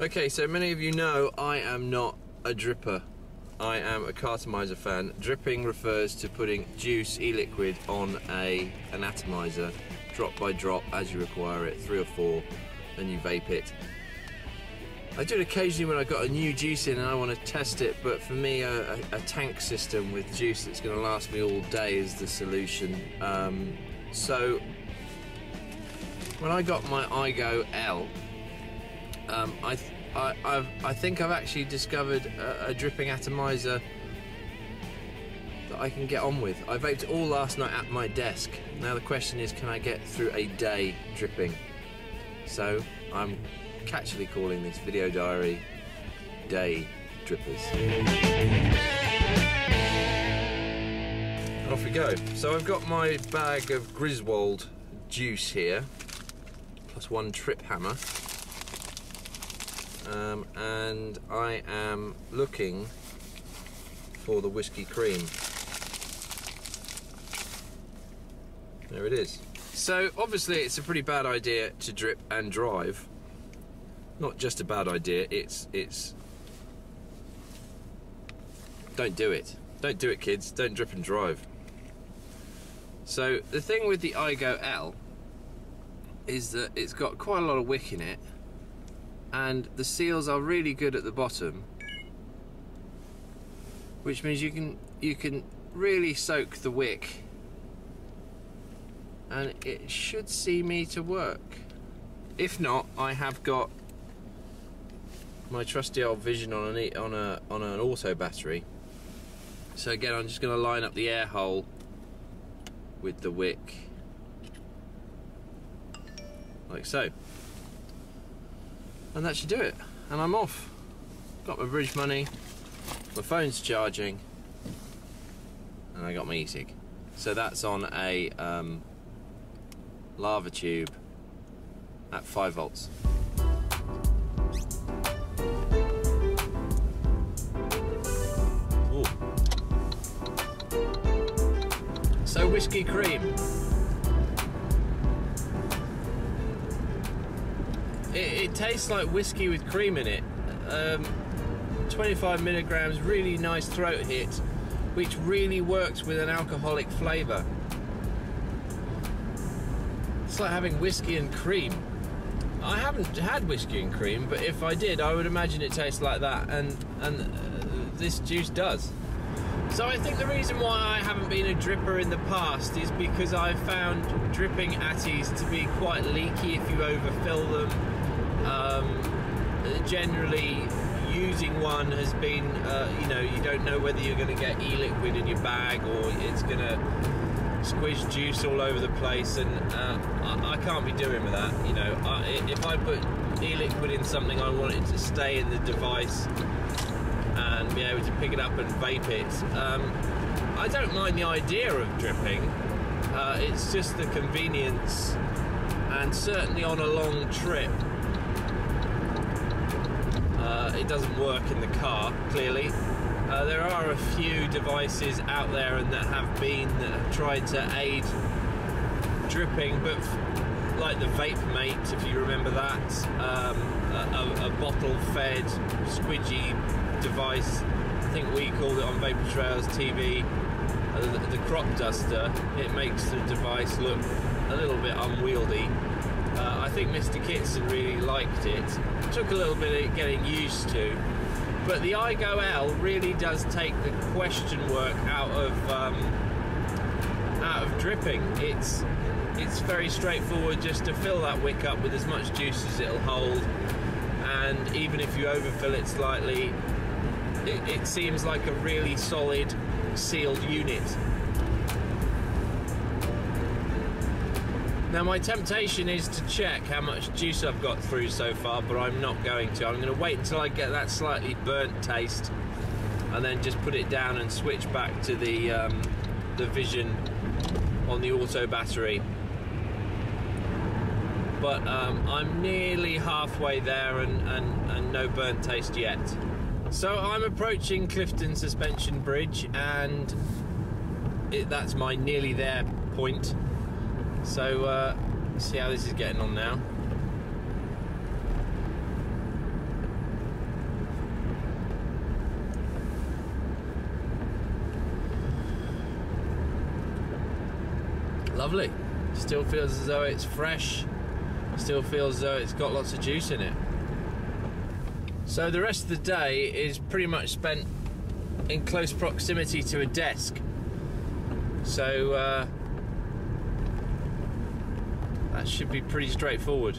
Okay, so many of you know I am not a dripper. I am a cartomizer fan. Dripping refers to putting juice, e-liquid on an atomizer, drop by drop as you require it, 3 or 4, then you vape it. I do it occasionally when I've got a new juice in and I want to test it, but for me a tank system with juice that's going to last me all day is the solution. So when I got my IGO-L, I think I've actually discovered a dripping atomizer that I can get on with. I vaped all last night at my desk. Now the question is, can I get through a day dripping? So I'm catchily calling this video diary Day Drippers. And off we go. So I've got my bag of Griswold juice here, plus 1 trip hammer. And I am looking for the whiskey cream. There it is. So obviously it's a pretty bad idea to drip and drive. Not just a bad idea, it's don't do it. Don't do it, kids. Don't drip and drive. So the thing with the IGO-L is that it's got quite a lot of wick in it, and the seals are really good at the bottom, which means you can really soak the wick, and it should see me to work. If not, I have got my trusty old Vision on an auto battery. So again, I'm just going to line up the air hole with the wick, like so. And that should do it. And I'm off. Got my bridge money, my phone's charging, and I got my e-cig. So that's on a lava tube at 5 volts. Ooh. So whiskey cream. It tastes like whiskey with cream in it. 25 milligrams, really nice throat hit, which really works with an alcoholic flavour. It's like having whiskey and cream. I haven't had whiskey and cream, but if I did, I would imagine it tastes like that, and this juice does. So I think the reason why I haven't been a dripper in the past is because I've found dripping atties to be quite leaky if you overfill them. Generally, using one has been, you know, you don't know whether you're going to get e-liquid in your bag or it's going to squish juice all over the place, and I can't be doing with that. You know, if I put e-liquid in something, I want it to stay in the device and be able to pick it up and vape it. I don't mind the idea of dripping, it's just the convenience, and certainly on a long trip it doesn't work in the car, clearly. There are a few devices out there and that have tried to aid dripping, but like the Vape Mate, if you remember that, a bottle-fed squidgy device. I think we called it on Vapor Trails TV the crop duster. It makes the device look a little bit unwieldy. I think Mr. Kitson really liked it. Took a little bit of getting used to, but the IGO-L really does take the question work out of dripping. It's very straightforward just to fill that wick up with as much juice as it'll hold, and even if you overfill it slightly, it seems like a really solid sealed unit. Now my temptation is to check how much juice I've got through so far, but I'm not going to. I'm going to wait until I get that slightly burnt taste and then just put it down and switch back to the Vision on the auto battery. But I'm nearly halfway there and no burnt taste yet. So I'm approaching Clifton Suspension Bridge, and that's my nearly there point. So see how this is getting on now. Lovely. Still feels as though it's fresh. Still feels as though it's got lots of juice in it. So the rest of the day is pretty much spent in close proximity to a desk. So that should be pretty straightforward.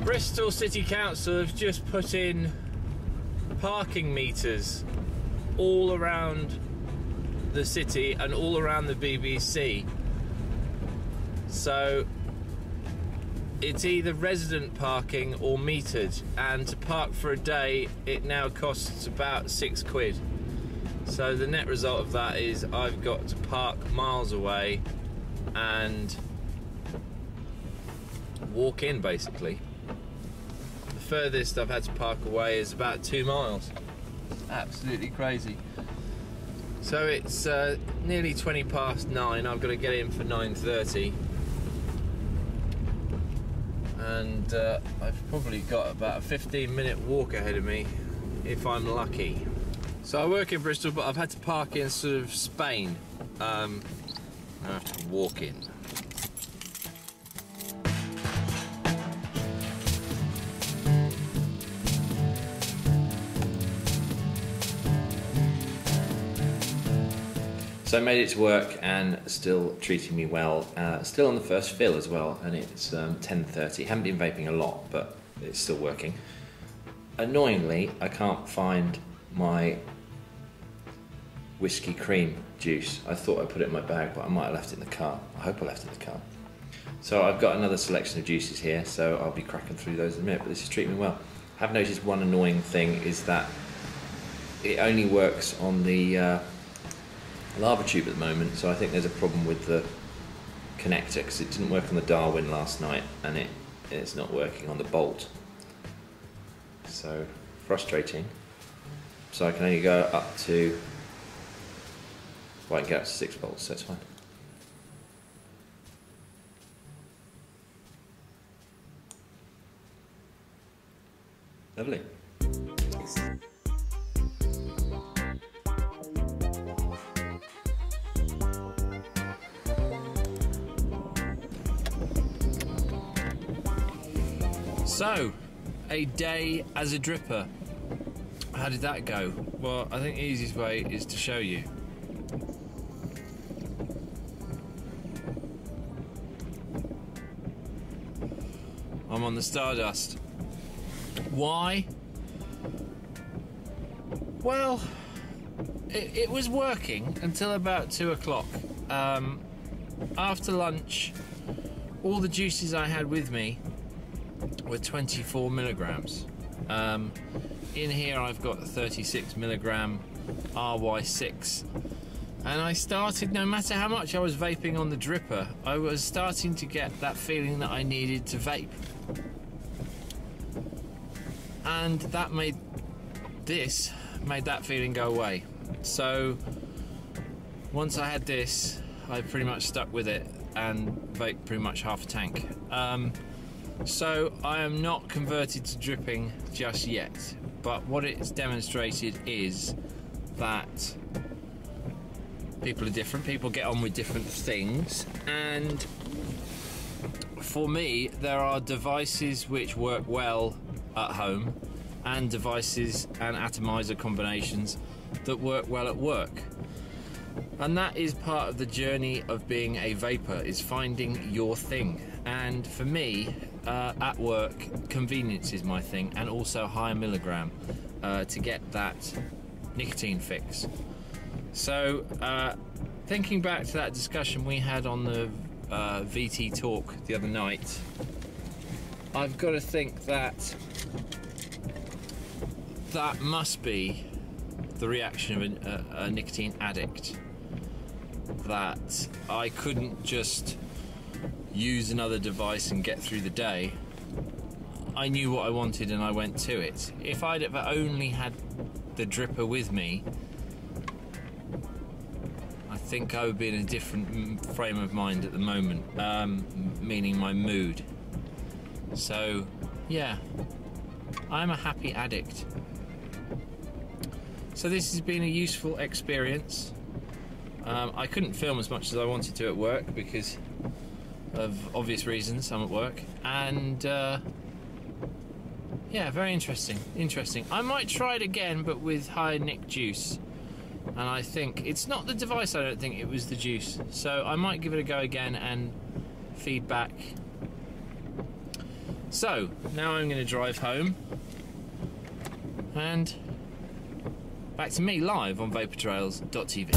Bristol City Council have just put in parking meters all around the city and all around the BBC. So it's either resident parking or metered, and to park for a day it now costs about £6. So the net result of that is I've got to park miles away and walk in, basically. The furthest I've had to park away is about 2 miles. Absolutely crazy. So it's nearly 9:20. I've got to get in for 9:30, and I've probably got about a 15-minute walk ahead of me if I'm lucky. So I work in Bristol, but I've had to park in sort of Spain. I have to walk in. So I made it to work and still treating me well. Still on the first fill as well, and it's 10:30. Haven't been vaping a lot, but it's still working. Annoyingly, I can't find my whiskey cream juice. I thought I put it in my bag, but I might have left it in the car. I hope I left it in the car. So I've got another selection of juices here, so I'll be cracking through those in a minute, but this is treating me well. I have noticed one annoying thing is that it only works on the lava tube at the moment, so I think there's a problem with the connector, because it didn't work on the Darwin last night and it's not working on the bolt. So frustrating. So I can only go up to, well, I can get up to 6 volts, so that's fine. Lovely. So, a day as a dripper. How did that go? Well, I think the easiest way is to show you. I'm on the Stardust. Why? Well, it was working until about 2 o'clock. After lunch, all the juices I had with me were 24 milligrams. In here I've got 36 milligram RY6, and I started, no matter how much I was vaping on the dripper, I was starting to get that feeling that I needed to vape, and that made that feeling go away. So once I had this, I pretty much stuck with it and vaped pretty much half a tank. So I am not converted to dripping just yet, but what it's demonstrated is that people are different, people get on with different things, and for me there are devices which work well at home and devices and atomizer combinations that work well at work. And that is part of the journey of being a vapor, is finding your thing. And for me, at work, convenience is my thing, and also higher milligram to get that nicotine fix. So thinking back to that discussion we had on the VT talk the other night, I've got to think that that must be the reaction of a nicotine addict, that I couldn't just use another device and get through the day. I knew what I wanted and I went to it. If I'd ever only had the dripper with me, I think I would be in a different frame of mind at the moment, meaning my mood. So yeah, I'm a happy addict. So this has been a useful experience. I couldn't film as much as I wanted to at work because of obvious reasons. I'm at work, and yeah, very interesting. I might try it again, but with high Nick juice. And I think it's not the device, I don't think, it was the juice. So I might give it a go again and feedback. So now I'm going to drive home and back to me live on vaportrails.tv.